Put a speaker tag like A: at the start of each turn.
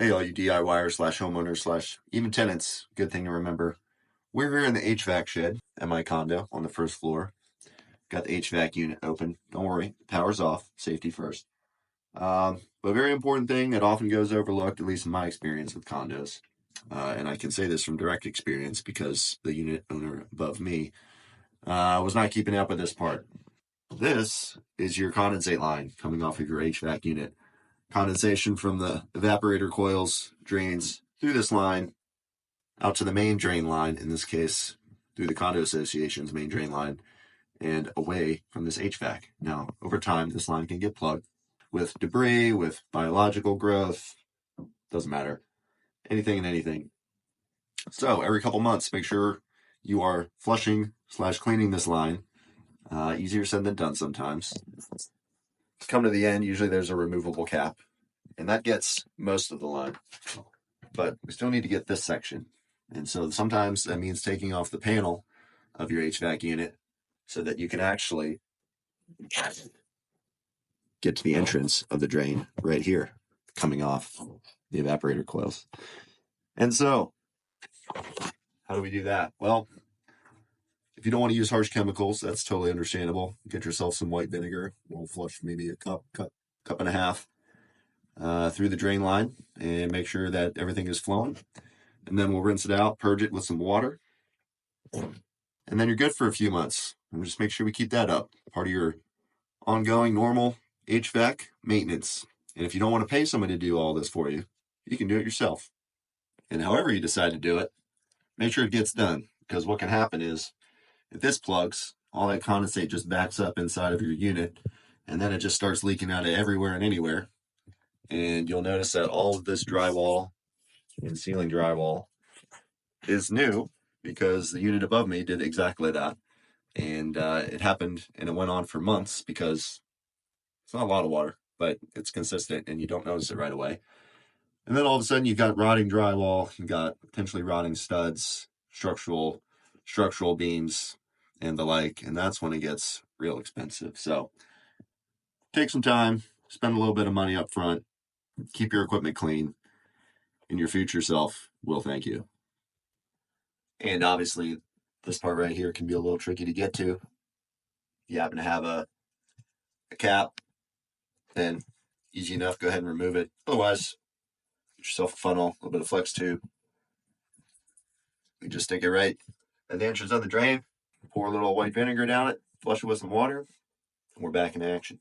A: Hey, all you DIYers slash homeowners slash even tenants, good thing to remember. We're here in the HVAC shed at my condo on the first floor. Got the HVAC unit open. Don't worry, power's off. Safety first. But a very important thing that often goes overlooked, at least in my experience with condos. And I can say this from direct experience because the unit owner above me was not keeping up with this part. This is your condensate line coming off of your HVAC unit. Condensation from the evaporator coils drains through this line out to the main drain line, in this case, through the condo association's main drain line, and away from this HVAC. Now, over time, this line can get plugged with debris, with biological growth, doesn't matter, anything and anything. So every couple months, make sure you are flushing / cleaning this line. Easier said than done sometimes. Come to the end, usually there's a removable cap, and that gets most of the line. But we still need to get this section. And so sometimes that means taking off the panel of your HVAC unit so that you can actually get to the entrance of the drain right here, coming off the evaporator coils. And so, how do we do that? Well, if you don't want to use harsh chemicals, that's totally understandable. Get yourself some white vinegar. We'll flush maybe a cup and a half through the drain line and make sure that everything is flowing. And then we'll rinse it out, purge it with some water. And then you're good for a few months. And just make sure we keep that up. Part of your ongoing normal HVAC maintenance. And if you don't want to pay somebody to do all this for you, you can do it yourself. And however you decide to do it, make sure it gets done. Because what can happen is, if this plugs, all that condensate just backs up inside of your unit, and then it just starts leaking out of everywhere and anywhere. And you'll notice that all of this drywall and ceiling drywall is new because the unit above me did exactly that. And it happened and it went on for months because it's not a lot of water, but it's consistent and you don't notice it right away. And then all of a sudden you've got rotting drywall, you've got potentially rotting studs, structural beams, and the like, and that's when it gets real expensive. So take some time, spend a little bit of money up front, keep your equipment clean, and your future self will thank you. And obviously, this part right here can be a little tricky to get to. If you happen to have a cap, then easy enough, go ahead and remove it. Otherwise, get yourself a funnel, a little bit of flex tube. You just stick it right at the entrance of the drain, pour a little white vinegar down it, flush it with some water, and we're back in action.